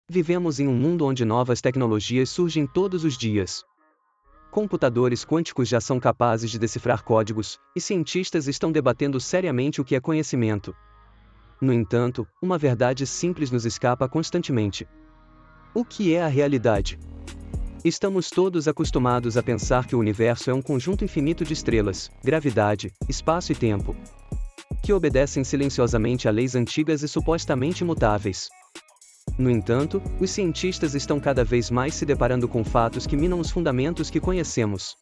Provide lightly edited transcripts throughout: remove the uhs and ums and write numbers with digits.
Vivemos em um mundo onde novas tecnologias surgem todos os dias. Computadores quânticos já são capazes de decifrar códigos, e cientistas estão debatendo seriamente o que é conhecimento. No entanto, uma verdade simples nos escapa constantemente. O que é a realidade? Estamos todos acostumados a pensar que o universo é um conjunto infinito de estrelas, gravidade, espaço e tempo, que obedecem silenciosamente a leis antigas e supostamente imutáveis. No entanto, os cientistas estão cada vez mais se deparando com fatos que minam os fundamentos que conhecemos.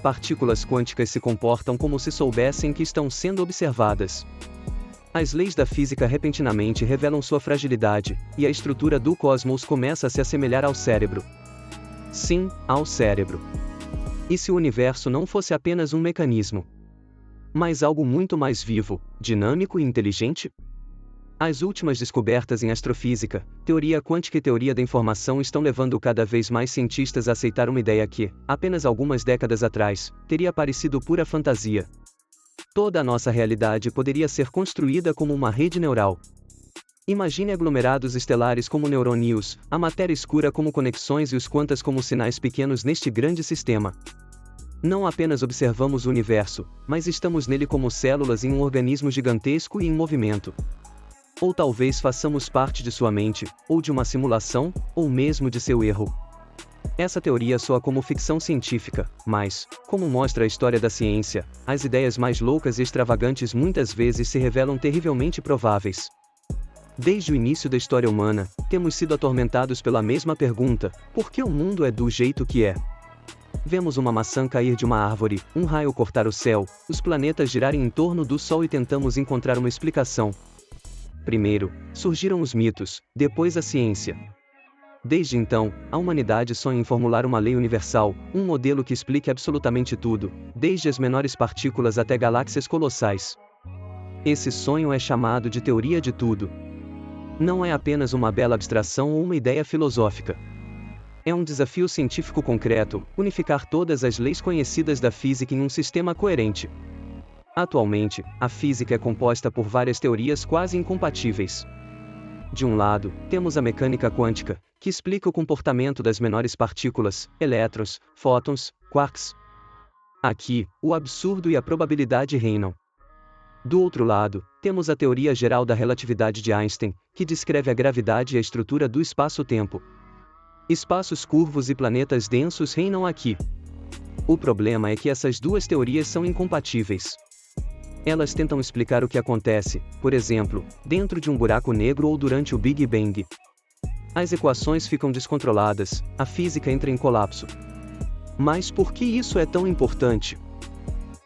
Partículas quânticas se comportam como se soubessem que estão sendo observadas. As leis da física repentinamente revelam sua fragilidade, e a estrutura do cosmos começa a se assemelhar ao cérebro. Sim, ao cérebro. E se o universo não fosse apenas um mecanismo, mas algo muito mais vivo, dinâmico e inteligente? As últimas descobertas em astrofísica, teoria quântica e teoria da informação estão levando cada vez mais cientistas a aceitar uma ideia que, apenas algumas décadas atrás, teria parecido pura fantasia. Toda a nossa realidade poderia ser construída como uma rede neural. Imagine aglomerados estelares como neurônios, a matéria escura como conexões e os quantas como sinais pequenos neste grande sistema. Não apenas observamos o universo, mas estamos nele como células em um organismo gigantesco e em movimento. Ou talvez façamos parte de sua mente, ou de uma simulação, ou mesmo de seu erro. Essa teoria soa como ficção científica, mas, como mostra a história da ciência, as ideias mais loucas e extravagantes muitas vezes se revelam terrivelmente prováveis. Desde o início da história humana, temos sido atormentados pela mesma pergunta: por que o mundo é do jeito que é? Vemos uma maçã cair de uma árvore, um raio cortar o céu, os planetas girarem em torno do Sol e tentamos encontrar uma explicação. Primeiro, surgiram os mitos, depois a ciência. Desde então, a humanidade sonha em formular uma lei universal, um modelo que explique absolutamente tudo, desde as menores partículas até galáxias colossais. Esse sonho é chamado de teoria de tudo. Não é apenas uma bela abstração ou uma ideia filosófica. É um desafio científico concreto, unificar todas as leis conhecidas da física em um sistema coerente. Atualmente, a física é composta por várias teorias quase incompatíveis. De um lado, temos a mecânica quântica, que explica o comportamento das menores partículas, elétrons, fótons, quarks. Aqui, o absurdo e a probabilidade reinam. Do outro lado, temos a teoria geral da relatividade de Einstein, que descreve a gravidade e a estrutura do espaço-tempo. Espaços curvos e planetas densos reinam aqui. O problema é que essas duas teorias são incompatíveis. Elas tentam explicar o que acontece, por exemplo, dentro de um buraco negro ou durante o Big Bang. As equações ficam descontroladas, a física entra em colapso. Mas por que isso é tão importante?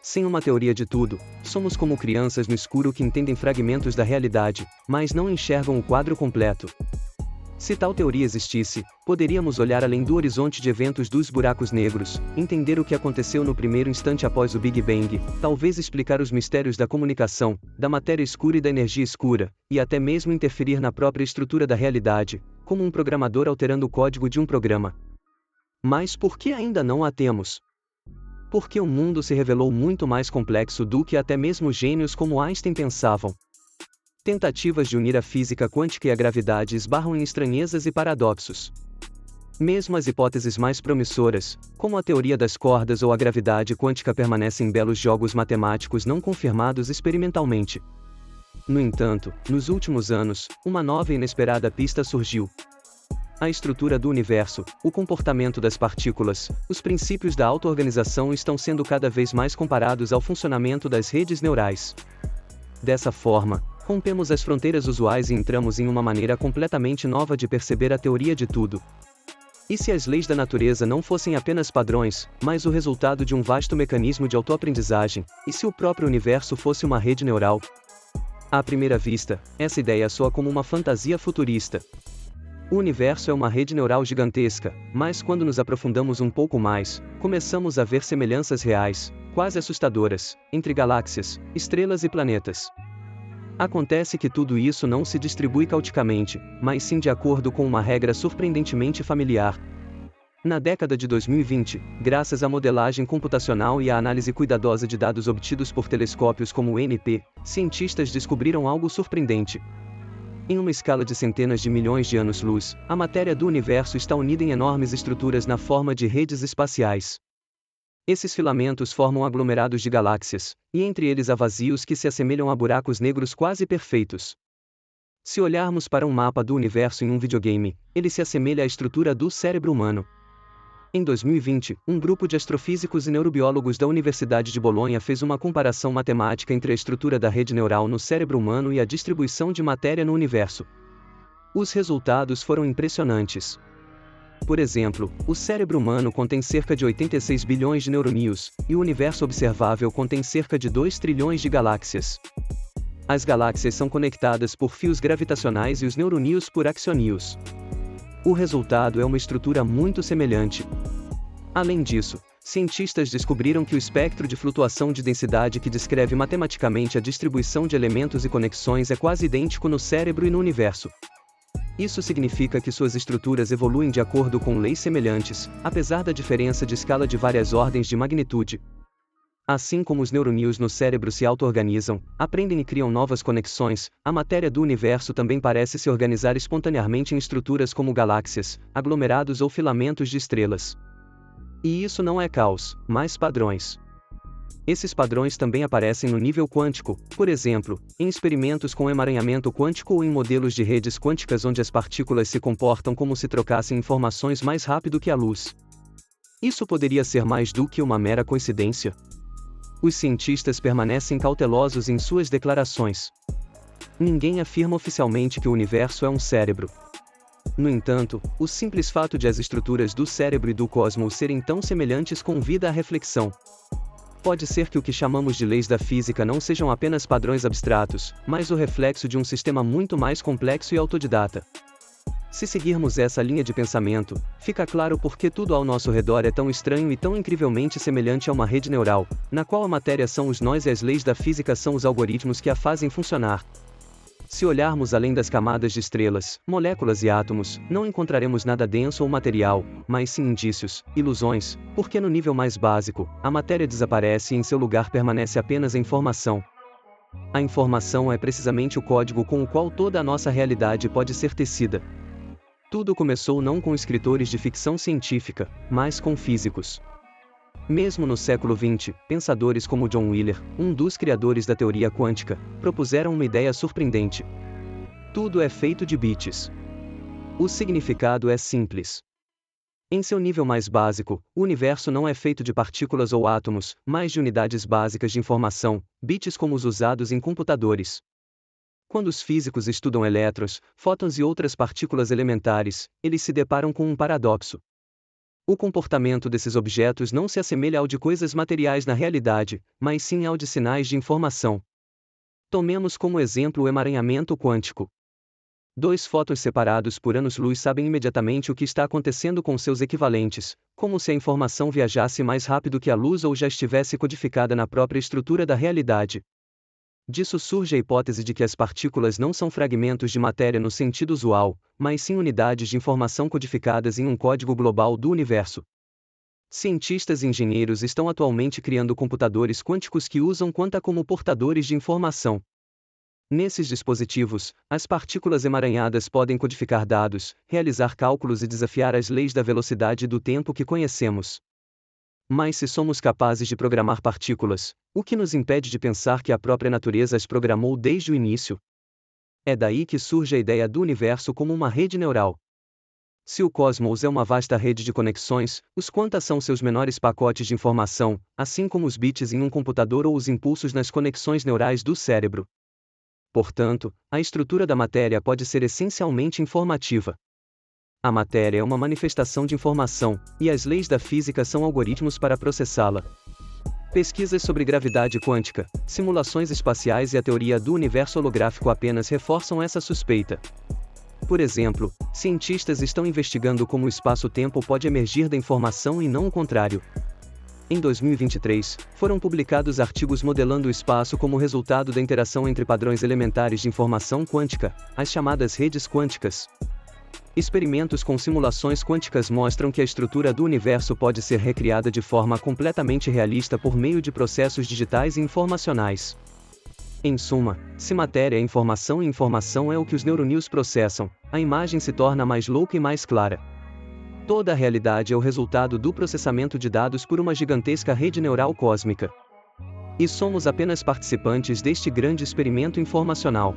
Sem uma teoria de tudo, somos como crianças no escuro que entendem fragmentos da realidade, mas não enxergam o quadro completo. Se tal teoria existisse, poderíamos olhar além do horizonte de eventos dos buracos negros, entender o que aconteceu no primeiro instante após o Big Bang, talvez explicar os mistérios da comunicação, da matéria escura e da energia escura, e até mesmo interferir na própria estrutura da realidade, como um programador alterando o código de um programa. Mas por que ainda não a temos? Porque o mundo se revelou muito mais complexo do que até mesmo gênios como Einstein pensavam. Tentativas de unir a física quântica e a gravidade esbarram em estranhezas e paradoxos. Mesmo as hipóteses mais promissoras, como a teoria das cordas ou a gravidade quântica, permanecem belos jogos matemáticos não confirmados experimentalmente. No entanto, nos últimos anos, uma nova e inesperada pista surgiu. A estrutura do universo, o comportamento das partículas, os princípios da auto-organização estão sendo cada vez mais comparados ao funcionamento das redes neurais. Dessa forma, rompemos as fronteiras usuais e entramos em uma maneira completamente nova de perceber a teoria de tudo. E se as leis da natureza não fossem apenas padrões, mas o resultado de um vasto mecanismo de autoaprendizagem, e se o próprio universo fosse uma rede neural? À primeira vista, essa ideia soa como uma fantasia futurista. O universo é uma rede neural gigantesca, mas quando nos aprofundamos um pouco mais, começamos a ver semelhanças reais, quase assustadoras, entre galáxias, estrelas e planetas. Acontece que tudo isso não se distribui caoticamente, mas sim de acordo com uma regra surpreendentemente familiar. Na década de 2020, graças à modelagem computacional e à análise cuidadosa de dados obtidos por telescópios como o NP, cientistas descobriram algo surpreendente. Em uma escala de centenas de milhões de anos-luz, a matéria do universo está unida em enormes estruturas na forma de redes espaciais. Esses filamentos formam aglomerados de galáxias, e entre eles há vazios que se assemelham a buracos negros quase perfeitos. Se olharmos para um mapa do universo em um videogame, ele se assemelha à estrutura do cérebro humano. Em 2020, um grupo de astrofísicos e neurobiólogos da Universidade de Bolonha fez uma comparação matemática entre a estrutura da rede neural no cérebro humano e a distribuição de matéria no universo. Os resultados foram impressionantes. Por exemplo, o cérebro humano contém cerca de 86 bilhões de neurônios, e o universo observável contém cerca de 2 trilhões de galáxias. As galáxias são conectadas por fios gravitacionais e os neurônios por axionios. O resultado é uma estrutura muito semelhante. Além disso, cientistas descobriram que o espectro de flutuação de densidade que descreve matematicamente a distribuição de elementos e conexões é quase idêntico no cérebro e no universo. Isso significa que suas estruturas evoluem de acordo com leis semelhantes, apesar da diferença de escala de várias ordens de magnitude. Assim como os neurônios no cérebro se auto-organizam, aprendem e criam novas conexões, a matéria do universo também parece se organizar espontaneamente em estruturas como galáxias, aglomerados ou filamentos de estrelas. E isso não é caos, mas padrões. Esses padrões também aparecem no nível quântico, por exemplo, em experimentos com emaranhamento quântico ou em modelos de redes quânticas onde as partículas se comportam como se trocassem informações mais rápido que a luz. Isso poderia ser mais do que uma mera coincidência? Os cientistas permanecem cautelosos em suas declarações. Ninguém afirma oficialmente que o universo é um cérebro. No entanto, o simples fato de as estruturas do cérebro e do cosmos serem tão semelhantes convida à reflexão. Pode ser que o que chamamos de leis da física não sejam apenas padrões abstratos, mas o reflexo de um sistema muito mais complexo e autodidata. Se seguirmos essa linha de pensamento, fica claro por que tudo ao nosso redor é tão estranho e tão incrivelmente semelhante a uma rede neural, na qual a matéria são os nós e as leis da física são os algoritmos que a fazem funcionar. Se olharmos além das camadas de estrelas, moléculas e átomos, não encontraremos nada denso ou material, mas sim indícios, ilusões, porque no nível mais básico, a matéria desaparece e em seu lugar permanece apenas a informação. A informação é precisamente o código com o qual toda a nossa realidade pode ser tecida. Tudo começou não com escritores de ficção científica, mas com físicos. Mesmo no século XX, pensadores como John Wheeler, um dos criadores da teoria quântica, propuseram uma ideia surpreendente. Tudo é feito de bits. O significado é simples. Em seu nível mais básico, o universo não é feito de partículas ou átomos, mas de unidades básicas de informação, bits como os usados em computadores. Quando os físicos estudam elétrons, fótons e outras partículas elementares, eles se deparam com um paradoxo. O comportamento desses objetos não se assemelha ao de coisas materiais na realidade, mas sim ao de sinais de informação. Tomemos como exemplo o emaranhamento quântico. Dois fótons separados por anos-luz sabem imediatamente o que está acontecendo com seus equivalentes, como se a informação viajasse mais rápido que a luz ou já estivesse codificada na própria estrutura da realidade. Disso surge a hipótese de que as partículas não são fragmentos de matéria no sentido usual, mas sim unidades de informação codificadas em um código global do universo. Cientistas e engenheiros estão atualmente criando computadores quânticos que usam quanta como portadores de informação. Nesses dispositivos, as partículas emaranhadas podem codificar dados, realizar cálculos e desafiar as leis da velocidade e do tempo que conhecemos. Mas se somos capazes de programar partículas, o que nos impede de pensar que a própria natureza as programou desde o início? É daí que surge a ideia do universo como uma rede neural. Se o cosmos é uma vasta rede de conexões, os quantas são seus menores pacotes de informação, assim como os bits em um computador ou os impulsos nas conexões neurais do cérebro. Portanto, a estrutura da matéria pode ser essencialmente informativa. A matéria é uma manifestação de informação, e as leis da física são algoritmos para processá-la. Pesquisas sobre gravidade quântica, simulações espaciais e a teoria do universo holográfico apenas reforçam essa suspeita. Por exemplo, cientistas estão investigando como o espaço-tempo pode emergir da informação e não o contrário. Em 2023, foram publicados artigos modelando o espaço como resultado da interação entre padrões elementares de informação quântica, as chamadas redes quânticas. Experimentos com simulações quânticas mostram que a estrutura do universo pode ser recriada de forma completamente realista por meio de processos digitais e informacionais. Em suma, se matéria é informação e informação é o que os neurônios processam, a imagem se torna mais louca e mais clara. Toda a realidade é o resultado do processamento de dados por uma gigantesca rede neural cósmica. E somos apenas participantes deste grande experimento informacional.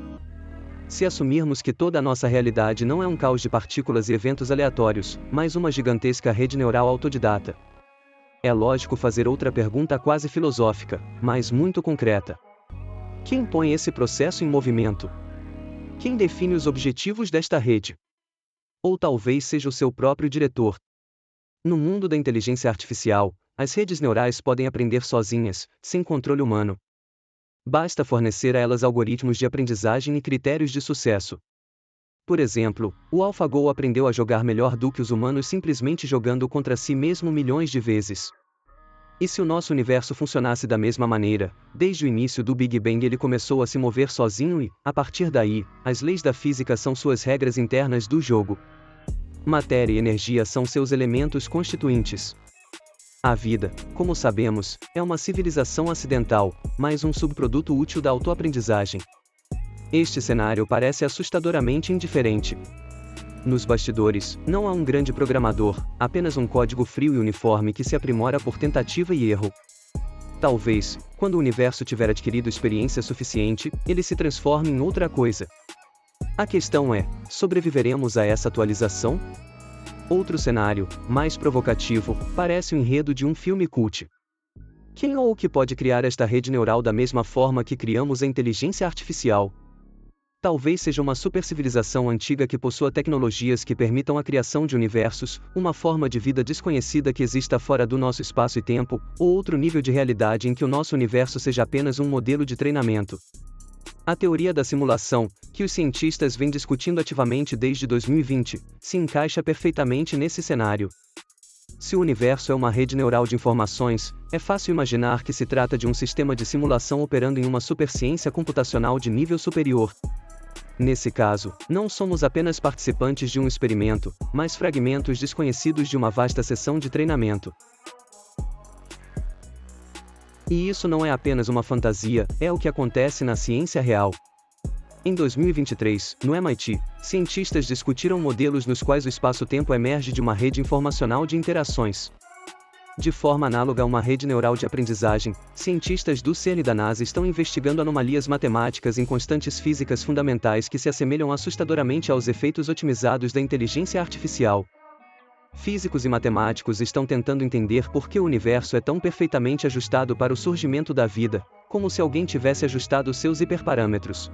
Se assumirmos que toda a nossa realidade não é um caos de partículas e eventos aleatórios, mas uma gigantesca rede neural autodidata, é lógico fazer outra pergunta quase filosófica, mas muito concreta. Quem põe esse processo em movimento? Quem define os objetivos desta rede? Ou talvez seja o seu próprio diretor. No mundo da inteligência artificial, as redes neurais podem aprender sozinhas, sem controle humano. Basta fornecer a elas algoritmos de aprendizagem e critérios de sucesso. Por exemplo, o AlphaGo aprendeu a jogar melhor do que os humanos simplesmente jogando contra si mesmo milhões de vezes. E se o nosso universo funcionasse da mesma maneira, desde o início do Big Bang ele começou a se mover sozinho e, a partir daí, as leis da física são suas regras internas do jogo. Matéria e energia são seus elementos constituintes. A vida, como sabemos, é uma civilização acidental, mas um subproduto útil da autoaprendizagem. Este cenário parece assustadoramente indiferente. Nos bastidores, não há um grande programador, apenas um código frio e uniforme que se aprimora por tentativa e erro. Talvez, quando o universo tiver adquirido experiência suficiente, ele se transforme em outra coisa. A questão é, sobreviveremos a essa atualização? Outro cenário, mais provocativo, parece o enredo de um filme cult. Quem ou o que pode criar esta rede neural da mesma forma que criamos a inteligência artificial? Talvez seja uma supercivilização antiga que possua tecnologias que permitam a criação de universos, uma forma de vida desconhecida que exista fora do nosso espaço e tempo, ou outro nível de realidade em que o nosso universo seja apenas um modelo de treinamento. A teoria da simulação, que os cientistas vêm discutindo ativamente desde 2020, se encaixa perfeitamente nesse cenário. Se o universo é uma rede neural de informações, é fácil imaginar que se trata de um sistema de simulação operando em uma superciência computacional de nível superior. Nesse caso, não somos apenas participantes de um experimento, mas fragmentos desconhecidos de uma vasta seção de treinamento. E isso não é apenas uma fantasia, é o que acontece na ciência real. Em 2023, no MIT, cientistas discutiram modelos nos quais o espaço-tempo emerge de uma rede informacional de interações. De forma análoga a uma rede neural de aprendizagem, cientistas do CERN e da NASA estão investigando anomalias matemáticas em constantes físicas fundamentais que se assemelham assustadoramente aos efeitos otimizados da inteligência artificial. Físicos e matemáticos estão tentando entender por que o universo é tão perfeitamente ajustado para o surgimento da vida, como se alguém tivesse ajustado seus hiperparâmetros.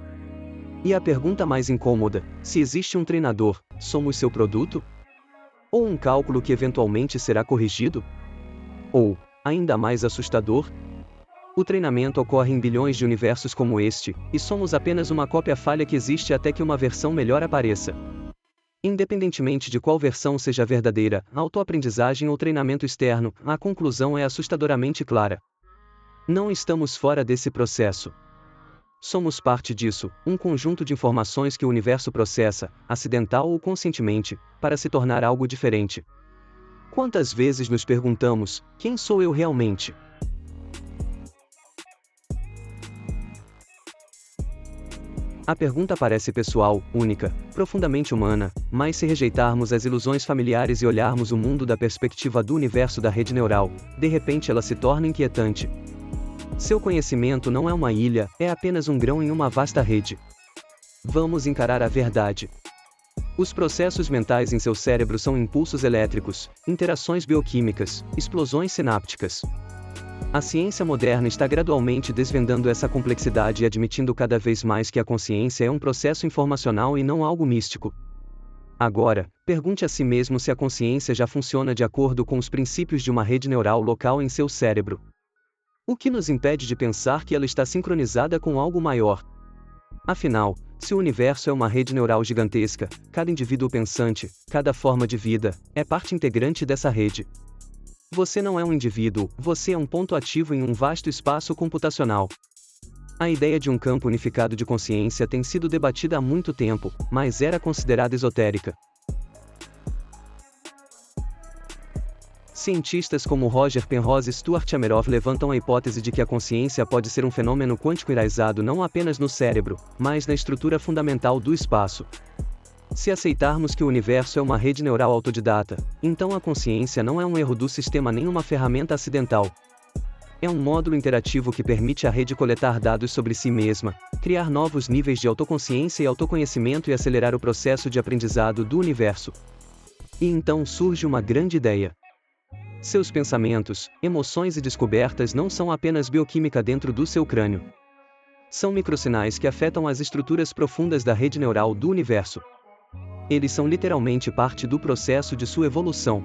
E a pergunta mais incômoda, se existe um treinador, somos seu produto? Ou um cálculo que eventualmente será corrigido? Ou, ainda mais assustador, o treinamento ocorre em bilhões de universos como este, e somos apenas uma cópia falha que existe até que uma versão melhor apareça. Independentemente de qual versão seja verdadeira, autoaprendizagem ou treinamento externo, a conclusão é assustadoramente clara. Não estamos fora desse processo. Somos parte disso, um conjunto de informações que o universo processa, acidental ou conscientemente, para se tornar algo diferente. Quantas vezes nos perguntamos, quem sou eu realmente? A pergunta parece pessoal, única, profundamente humana, mas se rejeitarmos as ilusões familiares e olharmos o mundo da perspectiva do universo da rede neural, de repente ela se torna inquietante. Seu conhecimento não é uma ilha, é apenas um grão em uma vasta rede. Vamos encarar a verdade. Os processos mentais em seu cérebro são impulsos elétricos, interações bioquímicas, explosões sinápticas. A ciência moderna está gradualmente desvendando essa complexidade e admitindo cada vez mais que a consciência é um processo informacional e não algo místico. Agora, pergunte a si mesmo se a consciência já funciona de acordo com os princípios de uma rede neural local em seu cérebro. O que nos impede de pensar que ela está sincronizada com algo maior? Afinal, se o universo é uma rede neural gigantesca, cada indivíduo pensante, cada forma de vida, é parte integrante dessa rede. Você não é um indivíduo, você é um ponto ativo em um vasto espaço computacional. A ideia de um campo unificado de consciência tem sido debatida há muito tempo, mas era considerada esotérica. Cientistas como Roger Penrose e Stuart Hameroff levantam a hipótese de que a consciência pode ser um fenômeno quântico enraizado não apenas no cérebro, mas na estrutura fundamental do espaço. Se aceitarmos que o universo é uma rede neural autodidata, então a consciência não é um erro do sistema nem uma ferramenta acidental. É um módulo interativo que permite à rede coletar dados sobre si mesma, criar novos níveis de autoconsciência e autoconhecimento e acelerar o processo de aprendizado do universo. E então surge uma grande ideia. Seus pensamentos, emoções e descobertas não são apenas bioquímica dentro do seu crânio. São microsinais que afetam as estruturas profundas da rede neural do universo. Eles são literalmente parte do processo de sua evolução.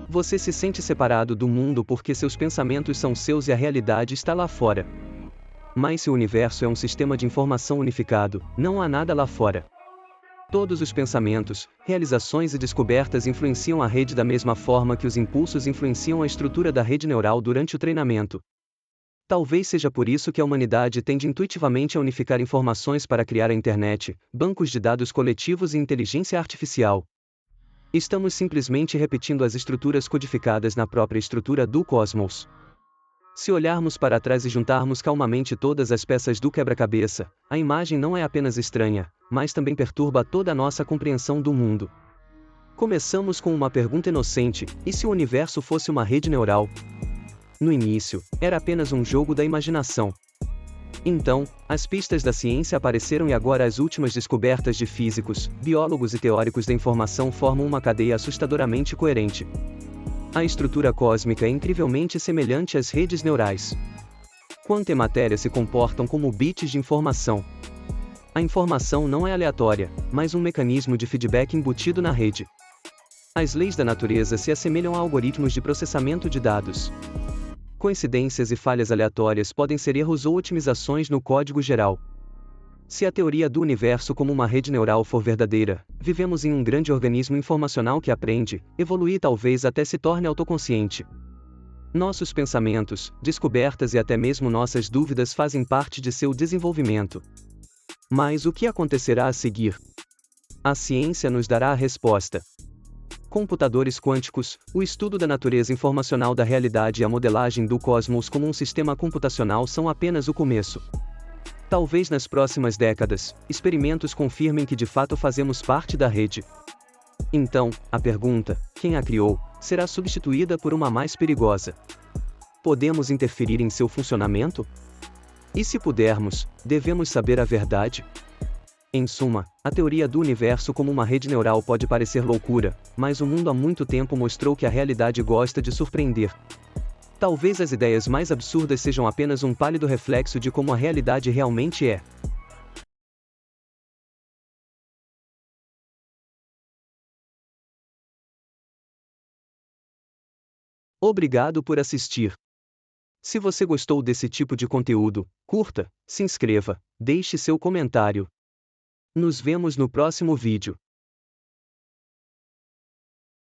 Você se sente separado do mundo porque seus pensamentos são seus e a realidade está lá fora. Mas se o universo é um sistema de informação unificado, não há nada lá fora. Todos os pensamentos, realizações e descobertas influenciam a rede da mesma forma que os impulsos influenciam a estrutura da rede neural durante o treinamento. Talvez seja por isso que a humanidade tende intuitivamente a unificar informações para criar a internet, bancos de dados coletivos e inteligência artificial. Estamos simplesmente repetindo as estruturas codificadas na própria estrutura do cosmos. Se olharmos para trás e juntarmos calmamente todas as peças do quebra-cabeça, a imagem não é apenas estranha, mas também perturba toda a nossa compreensão do mundo. Começamos com uma pergunta inocente: e se o universo fosse uma rede neural? No início, era apenas um jogo da imaginação. Então, as pistas da ciência apareceram e agora as últimas descobertas de físicos, biólogos e teóricos da informação formam uma cadeia assustadoramente coerente. A estrutura cósmica é incrivelmente semelhante às redes neurais. Quanto e matéria se comportam como bits de informação. A informação não é aleatória, mas um mecanismo de feedback embutido na rede. As leis da natureza se assemelham a algoritmos de processamento de dados. Coincidências e falhas aleatórias podem ser erros ou otimizações no código geral. Se a teoria do universo como uma rede neural for verdadeira, vivemos em um grande organismo informacional que aprende, evolui e talvez até se torne autoconsciente. Nossos pensamentos, descobertas e até mesmo nossas dúvidas fazem parte de seu desenvolvimento. Mas o que acontecerá a seguir? A ciência nos dará a resposta. Computadores quânticos, o estudo da natureza informacional da realidade e a modelagem do cosmos como um sistema computacional são apenas o começo. Talvez nas próximas décadas, experimentos confirmem que de fato fazemos parte da rede. Então, a pergunta, quem a criou, será substituída por uma mais perigosa. Podemos interferir em seu funcionamento? E se pudermos, devemos saber a verdade? Em suma, a teoria do universo como uma rede neural pode parecer loucura, mas o mundo há muito tempo mostrou que a realidade gosta de surpreender. Talvez as ideias mais absurdas sejam apenas um pálido reflexo de como a realidade realmente é. Obrigado por assistir. Se você gostou desse tipo de conteúdo, curta, se inscreva, deixe seu comentário. Nos vemos no próximo vídeo.